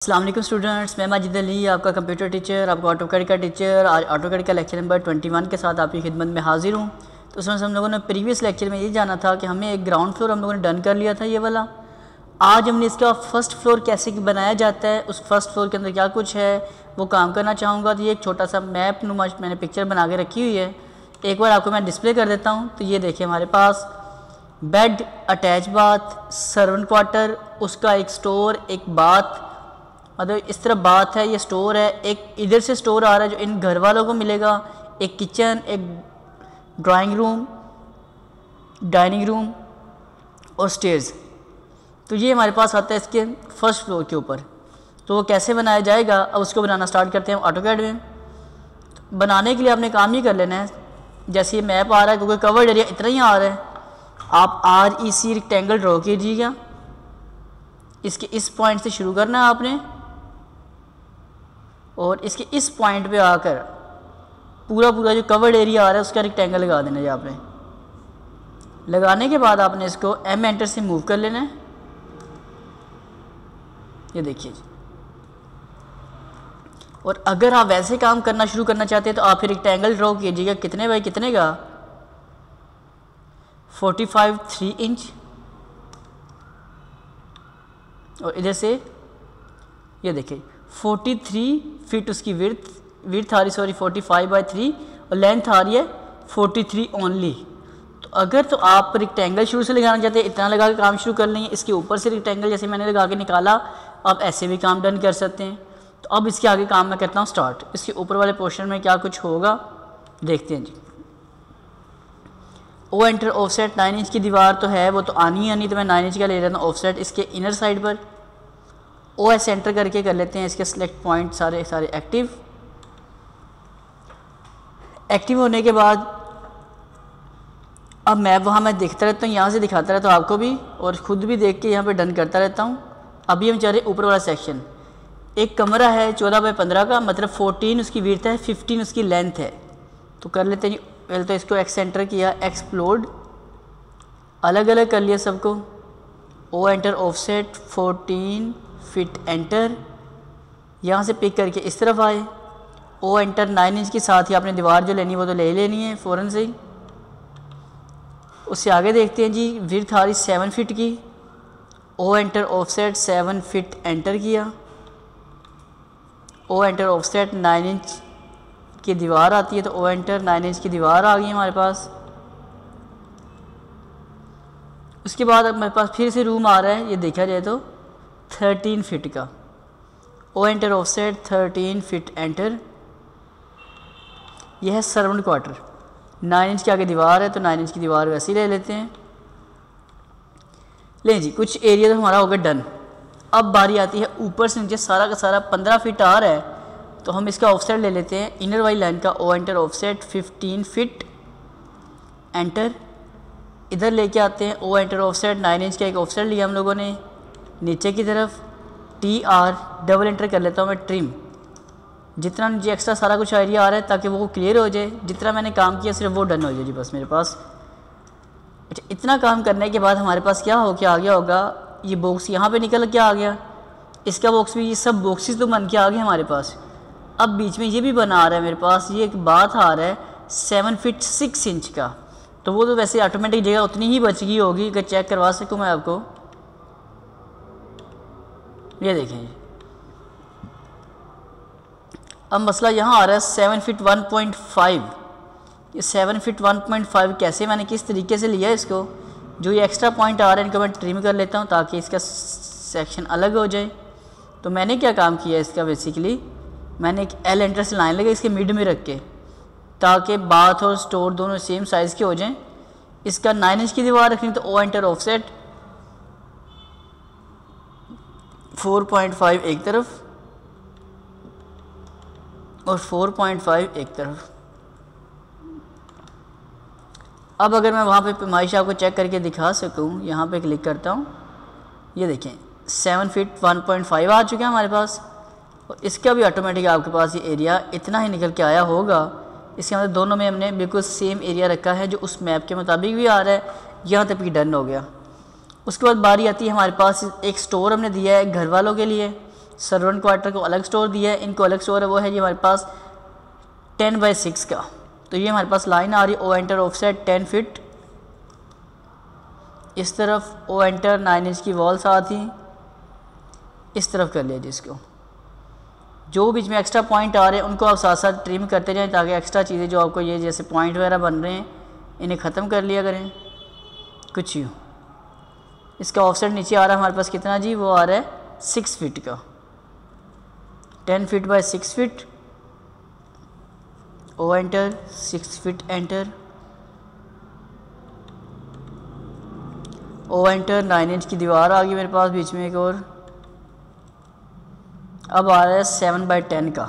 अस्सलाम वालेकुम स्टूडेंट्स, मैं माजिद अली आपका कंप्यूटर टीचर, आपका ऑटोकैड का टीचर। आज ऑटोकैड का लेक्चर नंबर 21 के साथ आपकी खिदमत में हाजिर हूँ। तो उसमें हम लोगों ने प्रीवियस लेक्चर में ये जाना था कि हमें एक ग्राउंड फ्लोर हम लोगों ने डन कर लिया था, ये वाला। आज हमने इसका फर्स्ट फ्लोर कैसे बनाया जाता है, उस फर्स्ट फ्लोर के अंदर क्या कुछ है वो काम करना चाहूँगा। तो ये एक छोटा सा मैप नुमा मैंने पिक्चर बना के रखी हुई है, एक बार आपको मैं डिस्प्ले कर देता हूँ। तो ये देखिए, हमारे पास bed, attach bath, servant quarter, उसका एक स्टोर, एक बाथ, मतलब इस तरह बात है, ये स्टोर है, एक इधर से स्टोर आ रहा है जो इन घर वालों को मिलेगा, एक किचन, एक ड्राइंग रूम, डाइनिंग रूम और स्टेयर्स। तो ये हमारे पास आता है इसके फर्स्ट फ्लोर के ऊपर। तो वो कैसे बनाया जाएगा, अब उसको बनाना स्टार्ट करते हैं ऑटोकैड में। तो बनाने के लिए आपने काम ही कर लेना है, जैसे ये मैप आ रहा है क्योंकि कवर्ड एरिया इतना ही आ रहा है, आप REC रेक्टेंगल ड्रॉ कीजिएगा। इसके इस पॉइंट से शुरू करना है आपने और इसके इस पॉइंट पे आकर पूरा जो कवर्ड एरिया आ रहा है उसका रेक्टेंगल लगा देना है यहाँ पे। लगाने के बाद आपने इसको M एंटर से मूव कर लेना है। ये देखिए जी। और अगर आप वैसे काम करना शुरू करना चाहते हैं तो आप फिर रेक्टेंगल ड्रॉ कीजिएगा, कितने बाई कितने का, 45 3 इंच। और इधर से ये देखिए 43 फीट उसकी विड्थ आ रही, सॉरी 45 बाई 3, और लेंथ आ रही है 43 ओनली। तो अगर तो आप रेक्टेंगल शुरू से लगाना चाहते हैं, इतना लगा के काम शुरू कर लेंगे। इसके ऊपर से रेक्टेंगल जैसे मैंने लगा के निकाला, आप ऐसे भी काम डन कर सकते हैं। तो अब इसके आगे काम मैं करता हूँ स्टार्ट। इसके ऊपर वाले पोर्शन में क्या कुछ होगा देखते हैं जी। ओ एंटर ऑफसेट 9 इंच की दीवार तो है, वो तो आनी है, तो मैं 9 इंच का ले रहा था ऑफसेट इसके इनर साइड पर। OS एंटर करके कर लेते हैं इसके सिलेक्ट पॉइंट सारे एक्टिव होने के बाद अब मैप वहाँ मैं देखता रहता हूँ, यहाँ से दिखाता रहता हूँ आपको भी और ख़ुद भी देख के यहाँ पे डन करता रहता हूँ। अभी हम चाह रहे ऊपर वाला सेक्शन, एक कमरा है 14 बाई 15 का, मतलब 14 उसकी विड्थ है, 15 उसकी लेंथ है। तो कर लेते हैं, पहले तो इसको एक्स एंटर किया, एक्सप्लोड, अलग अलग कर लिया सबको। O enter offset 14 feet enter, यहाँ से पिक करके इस तरफ आए। ओ एंटर 9 इंच के साथ ही आपने दीवार जो लेनी है वो तो ले लेनी है फ़ौरन से ही। उससे आगे देखते हैं जी, विड्थ आ रही 7 फिट की। O enter offset 7 feet enter किया। ओ एंटर ऑफसेट 9 इंच की दीवार आती है, तो ओ एंटर 9 इंच की दीवार आ गई हमारे पास। उसके बाद अब मेरे पास फिर से रूम आ रहा है, ये देखा जाए तो 13 फिट का। O enter offset 13 feet enter. यह है सर्वेंट क्वार्टर, 9 इंच के आगे दीवार है तो 9 इंच की दीवार वैसे ही ले लेते हैं। ले जी, कुछ एरिया तो हमारा होगा डन। अब बारी आती है ऊपर से नीचे सारा का सारा 15 फिट आ रहा है, तो हम इसका ऑफसेट ले लेते हैं इनर वाली लाइन का। O enter offset 15 feet enter. इधर लेके आते हैं ओ एंटर ऑफसेट 9 इंच का एक ऑफसेट लिया हम लोगों ने नीचे की तरफ। TR डबल एंटर कर लेता हूँ मैं, ट्रिम, जितना नीचे एक्स्ट्रा सारा कुछ एरिया आ रहा है ताकि वो क्लियर हो जाए। जितना मैंने काम किया सिर्फ वो डन हो जाए जी बस मेरे पास। अच्छा, इतना काम करने के बाद हमारे पास क्या हो क्या आ गया होगा, ये बॉक्स यहाँ पे निकल के आ गया, इसका बॉक्स भी, ये सब बॉक्सेस तो बन के आ गए हमारे पास। अब बीच में ये भी बना आ रहा है मेरे पास, ये एक बात आ रहा है 7 फिट 6 इंच का। तो वो तो वैसे ऑटोमेटिक जगह उतनी ही बच गई होगी, अगर चेक करवा सकूँ मैं आपको। ये देखें, अब मसला यहाँ आ रहा है 7 फिट 1.5। ये 7 फिट 1.5 कैसे, मैंने किस तरीके से लिया इसको, जो ये एक्स्ट्रा पॉइंट आ रहा है इनको मैं ट्रिम कर लेता हूँ ताकि इसका सेक्शन अलग हो जाए। तो मैंने क्या काम किया इसका, बेसिकली मैंने एक L एंटर से लाइन लगा इसके मिड में रख के, ताकि बाथ और स्टोर दोनों सेम साइज़ के हो जाएं। इसका 9 इंच की दीवार रखनी, तो ओ एंटर ऑफसेट 4.5 एक तरफ और 4.5 एक तरफ। अब अगर मैं वहाँ पे पैमाइश आपको चेक करके दिखा सकूँ, यहाँ पे क्लिक करता हूँ, ये देखें 7 फिट 1.5 आ चुके हैं हमारे पास। और इसका भी ऑटोमेटिक आपके पास ये एरिया इतना ही निकल के आया होगा। इसके अंदर दोनों में हमने बिल्कुल सेम एरिया रखा है जो उस मैप के मुताबिक भी आ रहा है, यहाँ तक भी डन हो गया। उसके बाद बारी आती है हमारे पास एक स्टोर हमने दिया है घर वालों के लिए, सर्वेंट क्वार्टर को अलग स्टोर दिया है, इनको अलग स्टोर है, वो है जी हमारे पास 10/6 का। तो ये हमारे पास लाइन आ रही है, ओ एंटर ऑफसेट 10 फीट, इस तरफ ओ एंटर 9 इंच की वॉल्स आती, इस तरफ कर लिया जिसको। जो बीच में एक्स्ट्रा पॉइंट आ रहे हैं उनको आप साथ साथ ट्रिम करते जाएं ताकि एक्स्ट्रा चीज़ें जो आपको ये जैसे पॉइंट वगैरह बन रहे हैं इन्हें ख़त्म कर लिया करें। कुछ यूँ इसका ऑफसेट नीचे आ रहा है हमारे पास कितना जी, वो आ रहा है 6 फीट का, 10 feet by 6 feet, O enter 6 feet enter, O enter 9 inch की दीवार आ गई मेरे पास बीच में एक और। अब आ रहा है 7/10 का,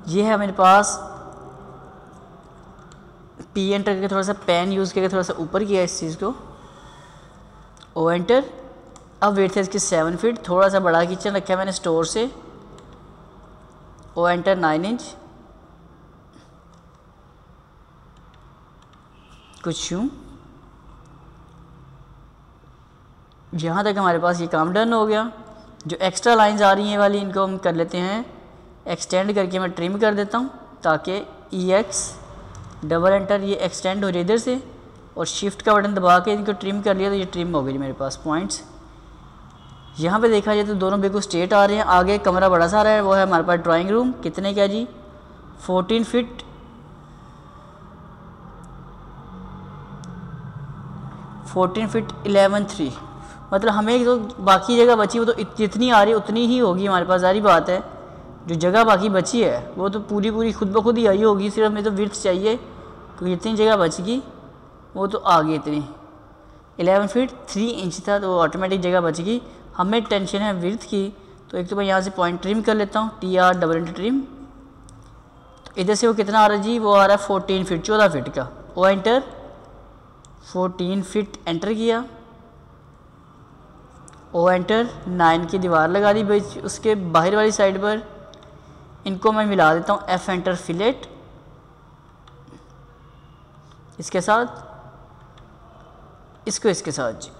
ये है मेरे पास पी एंटर करके थोड़ा सा पेन यूज़ करके थोड़ा सा ऊपर किया इस चीज़ को, ओ एंटर। अब वेट है इसकी 7 फीट, थोड़ा सा बड़ा किचन रखा है मैंने स्टोर से, ओ एंटर 9 इंच, कुछ यूँ। यहाँ तक हमारे पास ये काम डन हो गया। जो एक्स्ट्रा लाइंस आ रही हैं वाली इनको हम कर लेते हैं एक्सटेंड करके, मैं ट्रिम कर देता हूँ ताकि EX डबल एंटर ये एक्सटेंड हो जाए इधर से, और शिफ्ट का बटन दबा के इनको ट्रिम कर लिया तो ये ट्रिम हो गई मेरे पास पॉइंट्स। यहाँ पे देखा जाए तो दोनों बिल्कुल स्ट्रेट आ रहे हैं। आगे कमरा बड़ा सा रहा है, वो है हमारे पास ड्राइंग रूम, कितने का जी 14 फीट, 14 फीट 11/3, मतलब हमें जो बाकी जगह बची वो तो जितनी आ रही है उतनी ही होगी हमारे पास, सारी बात है। जो जगह बाकी बची है वो तो पूरी खुद ब खुद ही आई होगी, सिर्फ हमें तो विड्थ चाहिए क्योंकि जितनी जगह बचगी वो तो आ गई इतनी। 11 फीट 3 इंच था तो ऑटोमेटिक जगह बचगी, हमें टेंशन है विड्थ की। तो एक तो मैं यहाँ से पॉइंट ट्रिम कर लेता हूँ, TR डबल एंटर ट्रिम। तो इधर से वो कितना आ रहा है जी, वो आ रहा है 14 फीट 14 फीट का, ओ एंटर 14 फीट एंटर किया, ओ एंटर 9 की दीवार लगा दी बीच उसके बाहर वाली साइड पर। इनको मैं मिला देता हूँ F एंटर फिलेट इसके साथ, इसको इसके साथ जी।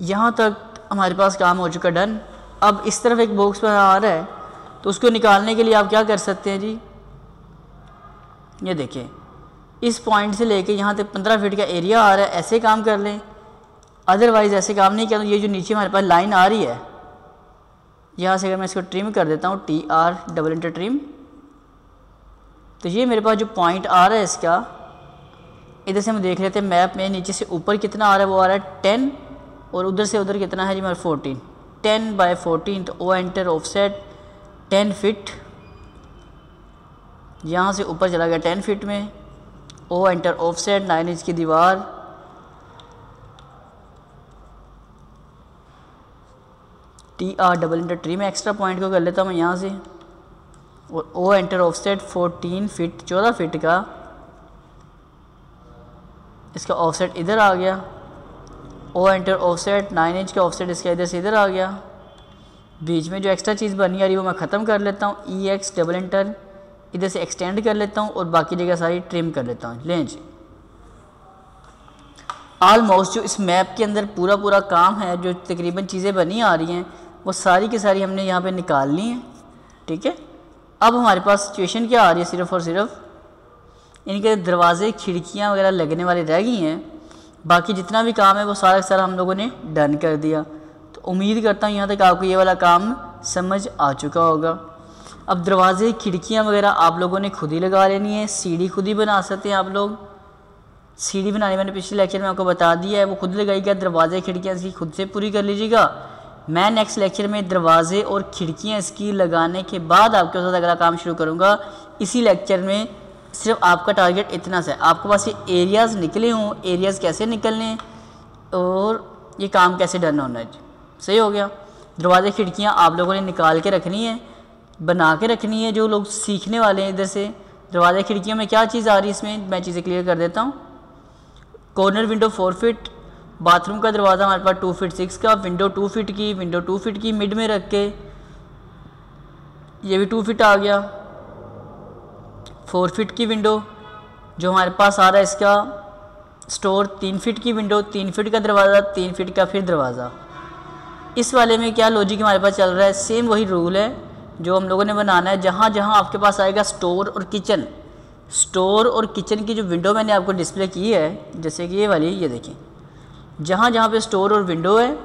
यहाँ तक हमारे पास काम हो चुका डन। अब इस तरफ एक बॉक्स पर आ रहा है तो उसको निकालने के लिए आप क्या कर सकते हैं जी, ये देखिए इस पॉइंट से लेके यहाँ तक 15 फीट का एरिया आ रहा है, ऐसे काम कर लें। अदरवाइज़ ऐसे काम नहीं किया तो ये जो नीचे हमारे पास लाइन आ रही है यहाँ से अगर मैं इसको ट्रिम कर देता हूँ TR डबल एंटर ट्रिम, तो ये मेरे पास जो पॉइंट आ रहा है इसका, इधर से हम देख लेते हैं मैप में, नीचे से ऊपर कितना आ रहा है, वो आ रहा है 10 और उधर से उधर कितना है जी मेरा 14, 10/14। तो ओ एंटर ऑफसेट 10 फीट, यहाँ से ऊपर चला गया 10 फीट में, ओ एंटर ऑफसेट 9 इंच की दीवार, TR डबल एंटर ट्री में एक्स्ट्रा पॉइंट को कर लेता हूँ मैं यहाँ से, और O enter offset 14 feet 14 feet का, इसका ऑफसेट इधर आ गया, ओ एंटर ऑफसेट 9 इंच का ऑफसेट इसका इधर से इधर आ गया। बीच में जो एक्स्ट्रा चीज़ बनी आ रही है वो मैं ख़त्म कर लेता हूँ, EX डबल एंटर इधर से एक्सटेंड कर लेता हूँ और बाकी जगह सारी ट्रिम कर लेता हूँ। लें जी, ऑलमोस्ट जो इस मैप के अंदर पूरा काम है, जो तकरीबन चीज़ें बनी आ रही हैं वो सारी की सारी हमने यहाँ पे निकाल ली हैं। ठीक है, अब हमारे पास सिचुएशन क्या आ रही है, सिर्फ़ और सिर्फ इनके दरवाजे खिड़कियाँ वगैरह लगने वाली रह गई हैं, बाकी जितना भी काम है वो सारा सारा हम लोगों ने डन कर दिया। तो उम्मीद करता हूँ यहाँ तक आपको ये वाला काम समझ आ चुका होगा। अब दरवाजे खिड़कियाँ वगैरह आप लोगों ने खुद ही लगा लेनी है, सीढ़ी खुद ही बना सकते हैं आप लोग। सीढ़ी बनाने मैंने पिछले लेक्चर में आपको बता दिया है, वो खुद लगाइएगा। दरवाजे खिड़कियाँ इसकी खुद से पूरी कर लीजिएगा। मैं नेक्स्ट लेक्चर में दरवाजे और खिड़कियाँ इसकी लगाने के बाद आपके साथ अगला काम शुरू करूँगा। इसी लेक्चर में सिर्फ आपका टारगेट इतना सा है, आपके पास ये एरियाज़ निकले हों, एरियाज़ कैसे निकलने और ये काम कैसे डन होना है। सही हो गया। दरवाजे खिड़कियाँ आप लोगों ने निकाल के रखनी है, बना के रखनी है। जो लोग सीखने वाले हैं इधर से, दरवाजे खिड़कियों में क्या चीज़ आ रही है, इसमें मैं चीज़ें क्लियर कर देता हूँ। कॉर्नर विंडो 4 फीट, बाथरूम का दरवाज़ा हमारे पास 2 फीट 6 का, विंडो 2 फीट की, विंडो 2 फीट की मिड में रख के ये भी 2 फीट आ गया। 4 फीट की विंडो जो हमारे पास आ रहा है इसका स्टोर, 3 फीट की विंडो, 3 फीट का दरवाज़ा, 3 फीट का फिर दरवाज़ा। इस वाले में क्या लॉजिक हमारे पास चल रहा है, सेम वही रूल है जो हम लोगों ने बनाना है। जहाँ जहाँ आपके पास आएगा स्टोर और किचन, स्टोर और किचन की जो विंडो मैंने आपको डिस्प्ले की है, जैसे कि ये वाली, ये देखें, जहाँ जहाँ पे स्टोर और विंडो है,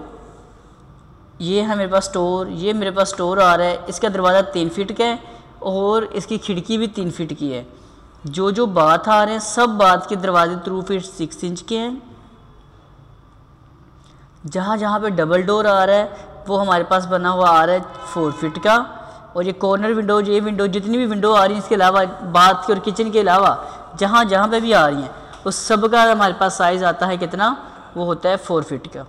ये है मेरे पास स्टोर, ये मेरे पास स्टोर आ रहा है। इसका दरवाज़ा 3 फीट का है और इसकी खिड़की भी 3 फीट की है। जो जो बाथ आ रहे हैं सब बाथ के दरवाजे 3 फीट 6 इंच के हैं। जहाँ जहाँ पे डबल डोर आ रहा है वो हमारे पास बना हुआ आ रहा है 4 फीट का। और ये कॉर्नर विंडो, ये विंडो, जितनी भी विंडो आ रही हैं इसके अलावा, बाथ की और किचन के अलावा जहाँ जहाँ पे भी आ रही हैं, उस सब का हमारे पास साइज़ आता है कितना, वो होता है 4 फीट का।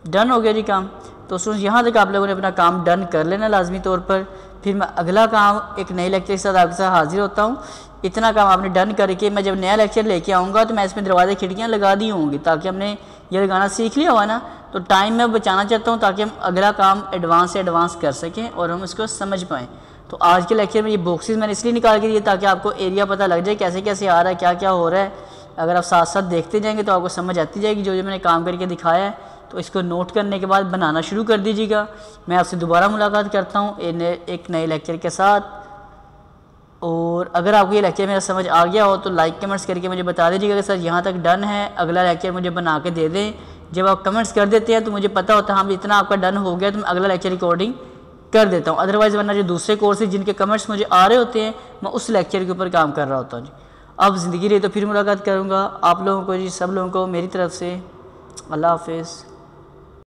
डन हो गया जी काम। तो स्टूडेंट्स यहाँ तक आप लोगों ने अपना काम डन कर लेना लाजमी तौर पर। फिर मैं अगला काम एक नए लेक्चर के साथ आपके साथ हाजिर होता हूँ। इतना काम आपने डन करके मैं जब नया लेक्चर लेके आऊँगा तो मैं इसमें दरवाजे खिड़कियाँ लगा दी होंगी, ताकि हमने ये लगाना सीख लिया हुआ ना, तो टाइम मैं बचाना चाहता हूँ ताकि हम अगला काम एडवांस से एडवांस कर सकें और हम इसको समझ पाएँ। तो आज के लेक्चर में ये बॉक्सेस मैंने इसलिए निकाल के दिए ताकि आपको एरिया पता लग जाए कैसे कैसे आ रहा है, क्या क्या हो रहा है। अगर आप साथ साथ देखते जाएंगे तो आपको समझ आती जाएगी जो जो मैंने काम करके दिखाया है। तो इसको नोट करने के बाद बनाना शुरू कर दीजिएगा। मैं आपसे दोबारा मुलाकात करता हूँ एक नए लेक्चर के साथ। और अगर आपको ये लेक्चर मेरा समझ आ गया हो तो लाइक कमेंट्स करके मुझे बता दीजिएगा कि सर यहाँ तक डन है, अगला लेक्चर मुझे बना के दे दें। जब आप कमेंट्स कर देते हैं तो मुझे पता होता है हाँ इतना आपका डन हो गया तो मैं अगला लेक्चर रिकॉर्डिंग कर देता हूँ। अदरवाइज़ वरना जो दूसरे कोर्सेज जिनके कमेंट्स मुझे आ रहे होते हैं मैं उस लेक्चर के ऊपर काम कर रहा होता हूँ जी। अब ज़िंदगी रही तो फिर मुलाकात करूँगा। आप लोगों को जी, सब लोगों को मेरी तरफ से अल्लाह हाफिज़।